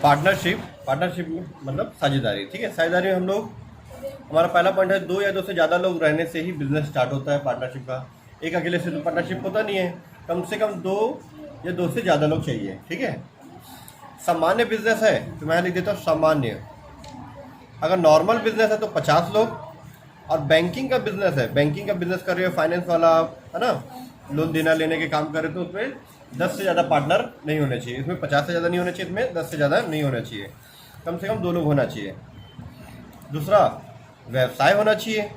Partnership मतलब साझेदारी। ठीक है, साझेदारी में हम लोग, हमारा पहला पॉइंट है, दो या दो से ज़्यादा लोग रहने से ही बिजनेस स्टार्ट होता है पार्टनरशिप का। एक अकेले से तो पार्टनरशिप होता नहीं है, कम से कम दो या दो से ज़्यादा लोग चाहिए। ठीक है, सामान्य बिजनेस है तो मैं लिख देता हूँ सामान्य। अगर नॉर्मल बिजनेस है तो 50 लोग। और बैंकिंग का बिजनेस है, बैंकिंग का बिजनेस कर रहे हो, फाइनेंस वाला है ना, लोन देना लेने के काम कर रहे हो, तो उसमें 10 से ज़्यादा पार्टनर नहीं होने चाहिए। इसमें 50 से ज़्यादा नहीं होना चाहिए, इसमें 10 से ज़्यादा नहीं होना चाहिए, कम से कम 2 लोग होना चाहिए। दूसरा, व्यवसाय होना चाहिए।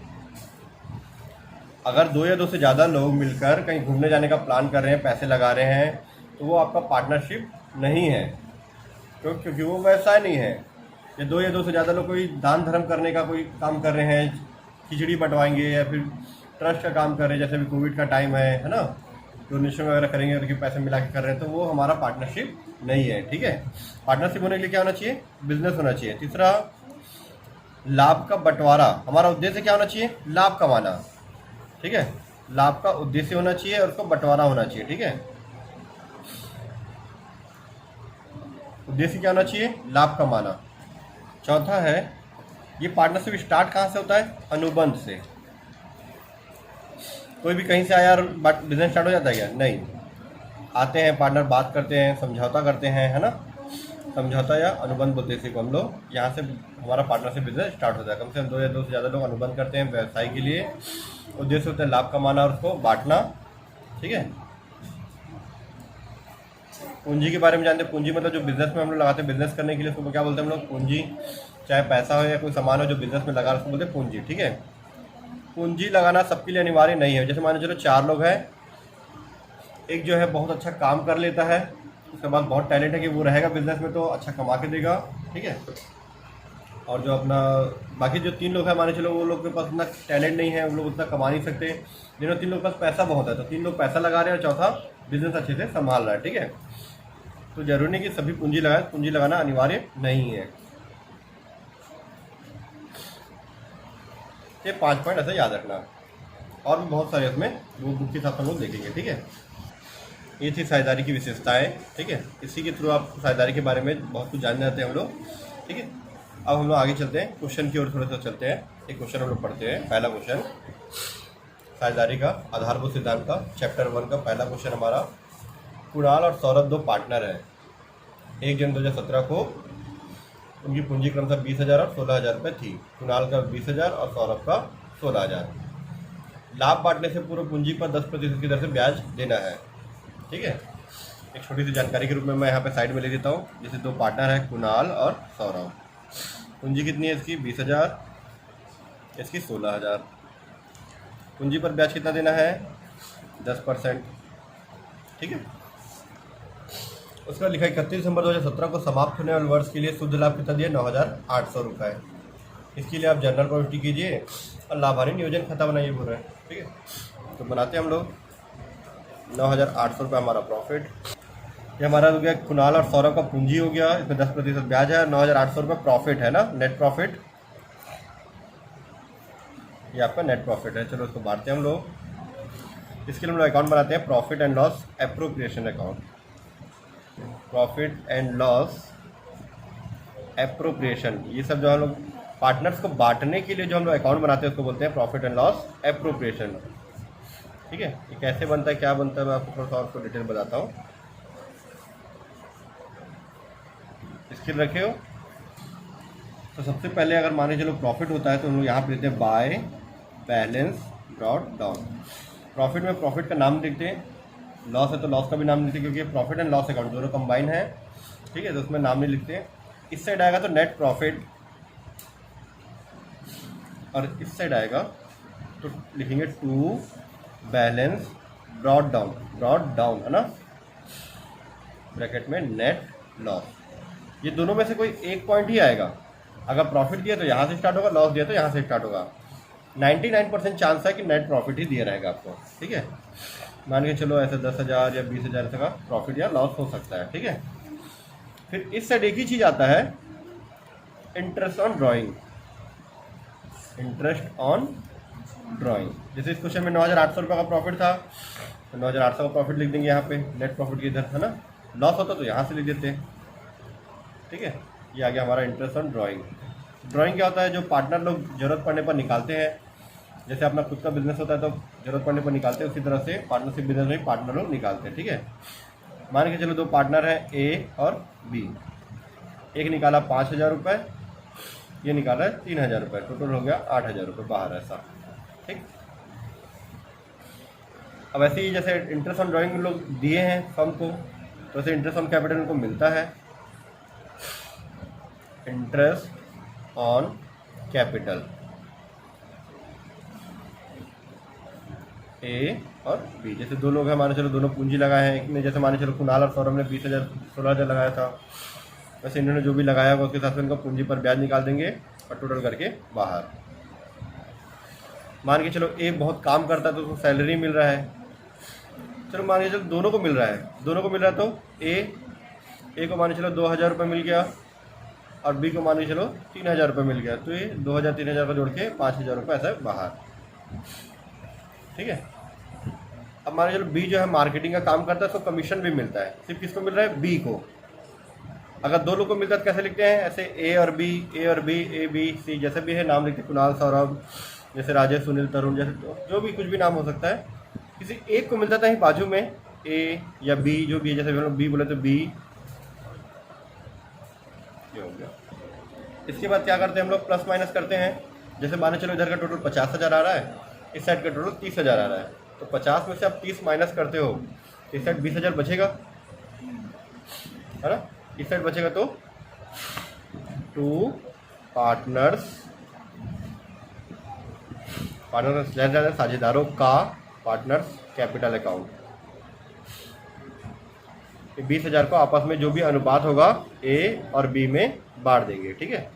अगर 2 या 2 से ज़्यादा लोग मिलकर कहीं घूमने जाने का प्लान कर रहे हैं, पैसे लगा रहे हैं, तो वो आपका पार्टनरशिप नहीं है, क्योंकि वो व्यवसाय नहीं है। ये 2 या 2 से ज़्यादा लोग कोई दान धर्म करने का कोई काम कर रहे हैं, खिचड़ी बंटवाएंगे या फिर ट्रस्ट का काम कर रहे हैं, जैसे अभी कोविड का टाइम है ना, डोनेशन वगैरह करेंगे और पैसे मिला के कर रहे हैं, तो वो हमारा पार्टनरशिप नहीं है। ठीक है, पार्टनरशिप होने के लिए क्या होना चाहिए? बिजनेस होना चाहिए। तीसरा, लाभ का बंटवारा। हमारा उद्देश्य क्या होना चाहिए? लाभ कमाना। ठीक है, लाभ का उद्देश्य होना चाहिए और उसका बंटवारा होना चाहिए। ठीक है, उद्देश्य क्या होना चाहिए? लाभ कमाना। चौथा है, ये पार्टनरशिप स्टार्ट कहाँ से होता है? अनुबंध से। कोई भी कहीं से आया और बिजनेस स्टार्ट हो जाता है क्या? नहीं, आते हैं पार्टनर, बात करते हैं, समझौता करते हैं, है ना, समझौता या अनुबंध बोलते हैं हम लोग। यहाँ से हमारा पार्टनरशिप बिजनेस स्टार्ट होता है। कम से कम 2 या 2 से ज़्यादा लोग अनुबंध करते हैं व्यवसाय के लिए। उद्देश्य होता है लाभ कमाना और उसको बांटना। ठीक है, पूंजी के बारे में जानते हैं। पूंजी मतलब जो बिजनेस में हम लोग लगाते हैं बिजनेस करने के लिए, उसको क्या बोलते हैं हम लोग? पूंजी। चाहे पैसा हो या कोई सामान हो जो बिजनेस में लगा, उसको बोलते हैं पूंजी। ठीक है, पूंजी लगाना सबके लिए अनिवार्य नहीं है। जैसे मान चलो 4 लोग हैं, एक जो है बहुत अच्छा काम कर लेता है, उसके बाद बहुत टैलेंट है कि वो रहेगा बिजनेस में तो अच्छा कमा के देगा। ठीक है, और जो अपना बाकी जो 3 लोग हैं, मान चलो वो लोग के पास उतना टैलेंट नहीं है, वो लोग उतना कमा नहीं सकते, जिन्होंने 3 लोग के पास पैसा बहुत है, तो 3 लोग पैसा लगा रहे हैं और चौथा बिजनेस अच्छे से संभाल रहा है। ठीक है, तो जरूरी नहीं कि सभी पूंजी लगाए, पूंजी लगाना अनिवार्य नहीं है। ये 5 पॉइंट ऐसे याद रखना, और भी बहुत सारे इसमें वो बुक के साथ हम लोग देखेंगे। ठीक है, ये थी साझेदारी की विशेषताएं। ठीक है, इसी के थ्रू आप साझेदारी के बारे में बहुत कुछ जान जाते हैं हम लोग। ठीक है, अब हम लोग आगे चलते हैं, क्वेश्चन की ओर थोड़ा सा चलते हैं। एक क्वेश्चन हम लोग पढ़ते हैं। पहला क्वेश्चन साझेदारी का आधारभूत सिद्धांत का चैप्टर 1 का पहला क्वेश्चन हमारा, कुणाल और सौरभ 2 पार्टनर हैं। 1 जनवरी 2017 को उनकी पूंजी क्रमशः 20,000 और 16,000 रुपये थी। कुणाल का 20,000 और सौरभ का 16,000। लाभ बांटने से पूर्व पूंजी पर 10% की दर से ब्याज देना है। ठीक है, एक छोटी सी जानकारी के रूप में मैं यहाँ पे साइड में ले देता हूँ। जैसे 2 पार्टनर हैं, कुणाल और सौरभ। पूंजी कितनी है इसकी? 20,000, इसकी 16,000। पूंजी पर ब्याज कितना देना है? 10%। ठीक है, उसका लिखा 31 दिसंबर 2017 को समाप्त होने वाले वर्ष के लिए शुद्ध लाभ कितना दिया? 9,800 रुपये। इसके लिए आप जनरल प्रॉफिट कीजिए और लाभारी नियोजन खाता बनाइए बोल रहे हैं। ठीक है, तो बनाते हैं हम लोग। 9,800 रुपये हमारा प्रॉफिट। ये हमारा हो गया कुणाल और सौरभ का पूंजी हो गया, इसमें 10% ब्याज है। 9,800 रुपये प्रॉफिट है ना, नेट प्रॉफिट। ये आपका नेट प्रॉफिट है। चलो इसको बांटते हैं हम लोग। इसके लिए हम लोग अकाउंट बनाते हैं, profit and loss appropriation account. Profit and loss appropriation, ये सब जो हम लोग पार्टनर्स को बांटने के लिए जो हम लोग अकाउंट बनाते हैं उसको बोलते हैं प्रॉफिट एंड लॉस एप्रोप्रिएशन। ठीक है, ये कैसे बनता है, क्या बनता है, मैं आपको थोड़ा सा आपको डिटेल बताता हूँ। स्किल रखे हो तो सबसे पहले अगर मान लीजिए चलो प्रॉफिट होता है तो हम लोग यहाँ पे लिखते हैं by balance brought down. Profit में प्रॉफिट का नाम लिखते हैं, लॉस है तो लॉस का भी नाम लिखते हैं, क्योंकि प्रॉफिट एंड लॉस अकाउंट दोनों कंबाइन है। ठीक है, तो उसमें नाम नहीं लिखते हैं। इस साइड आएगा तो नेट प्रॉफिट, और इस साइड आएगा तो लिखेंगे to balance brought down. Brought down है ना, ब्रैकेट में नेट लॉस। ये दोनों में से कोई एक पॉइंट ही आएगा। अगर प्रॉफिट दिया तो यहाँ से स्टार्ट होगा, लॉस दिया तो यहाँ से स्टार्ट होगा। 99% चांस है कि नेट प्रॉफिट ही दिया रहेगा आपको। ठीक है, मान के चलो ऐसे 10,000 या 20,000 का प्रॉफिट या लॉस हो सकता है। ठीक है, फिर इस साइड एक ही चीज़ आता है, interest on drawing. Interest on drawing, जैसे इस क्वेश्चन में 9,800 रुपये का प्रॉफिट था तो 9,800 का प्रॉफिट लिख देंगे यहाँ पे, नेट प्रॉफिट की इधर है ना। लॉस होता तो यहाँ से लिख देते। ठीक है। ये आ गया हमारा इंटरेस्ट ऑन ड्राइंग। ड्राइंग क्या होता है, जो पार्टनर लोग ज़रूरत पड़ने पर निकालते हैं। जैसे अपना खुद का बिजनेस होता है तो ज़रूरत पड़ने पर निकालते हैं, उसी तरह से पार्टनरशिप बिजनेस में पार्टनर लोग निकालते हैं, ठीक है। मान के चलो 2 पार्टनर हैं ए और बी। एक निकाला 5,000 रुपये, ये निकाला है 3,000 रुपये, टोटल हो गया 8,000 रुपये बाहर ऐसा, ठीक। अब ऐसे ही जैसे इंटरेस्ट ऑन ड्राइंग लोग दिए हैं फर्म को, तो ऐसे इंटरेस्ट ऑन कैपिटल उनको मिलता है। इंटरेस्ट ऑन कैपिटल ए और बी, जैसे 2 लोग हैं, माने चलो दोनों पूंजी लगाए हैं। एक ने जैसे माने चलो कुणाल और सौरभ ने 20,000 16,000 लगाया था, वैसे इन्होंने जो भी लगाया होगा उसके हिसाब से इनका पूंजी पर ब्याज निकाल देंगे और टोटल करके बाहर। मान के चलो ए बहुत काम करता है तो उसको सैलरी मिल रहा है। चलो मान के चलो दोनों को मिल रहा है, तो ए को मान के चलो 2,000 रुपये मिल गया और बी को मान के चलो 3,000 रुपये मिल गया, तो ये 2,000 3,000 का जोड़ के 5,000 रुपये ऐसा बाहर, ठीक है। अब मान के चलो बी जो है मार्केटिंग का काम करता है, तो कमीशन भी मिलता है। सिर्फ किसको मिल रहा है, बी को। अगर 2 लोग को मिलता है तो कैसे लिखते हैं, ऐसे ए और बी, ए बी सी, जैसे भी है नाम लिखते हैं, कुणाल सौरभ, जैसे राजेश सुनील तरुण, जैसे जो भी कुछ भी नाम हो सकता है। किसी एक को मिलता था ही बाजू में ए या बी, जो भी है, जैसे हम लोग बी बोले तो बी, ये हो गया। इसके बाद क्या करते हैं हम लोग, प्लस माइनस करते हैं। जैसे माने चलो इधर का टोटल 50,000 आ रहा है, इस साइड का टोटल 30,000 आ रहा है, तो 50 में से आप 30 माइनस करते हो, इस साइड 20,000 बचेगा, है ना। इस साइड बचेगा तो 2 पार्टनर्स साझेदारों का पार्टनर्स कैपिटल अकाउंट। 20,000 को आपस में जो भी अनुपात होगा ए और बी में बांट देंगे, ठीक है।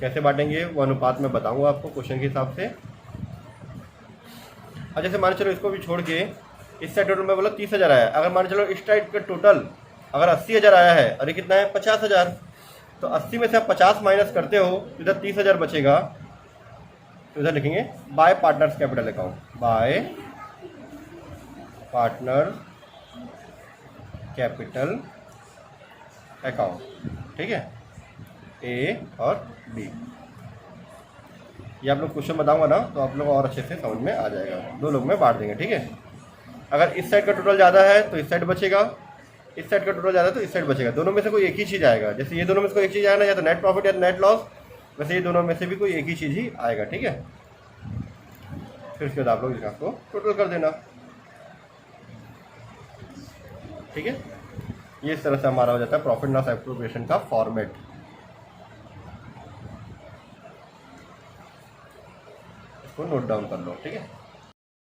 कैसे बांटेंगे वो अनुपात मैं बताऊंगा आपको क्वेश्चन के हिसाब से। और जैसे मान चलो इसको भी छोड़ के इस साइड टोटल में बोला 30,000 आया, अगर मान चलो इस साइड का टोटल अगर 80,000 आया है और ये कितना है 50,000, तो 80 में से आप 50 माइनस करते हो, इधर 30,000 बचेगा, तो इधर लिखेंगे bye partners capital account, bye partner capital account, ठीक है, ए और बी। ये आप लोग क्वेश्चन बताऊंगा ना तो आप लोग और अच्छे से समझ में आ जाएगा। 2 लोग में बांट देंगे, ठीक है। अगर इस साइड का टोटल ज़्यादा है तो इस साइड बचेगा, इस साइड का टोटल ज़्यादा है तो इस साइड बचेगा। दोनों में से कोई एक ही चीज़ आएगा, जैसे ये दोनों में से कोई एक चीज़ आएगा ना, या तो नेट प्रॉफिट या नेट लॉस, वैसे ये दोनों में से भी कोई एक ही चीज़ ही आएगा, ठीक है। फिर उसके बाद आप लोग इसको टोटल कर देना, ठीक है। ये इस तरह से हमारा हो जाता है प्रॉफिट लॉस एप्रोप्रिएशन का फॉर्मेट। इसको नोट डाउन कर लो, ठीक है।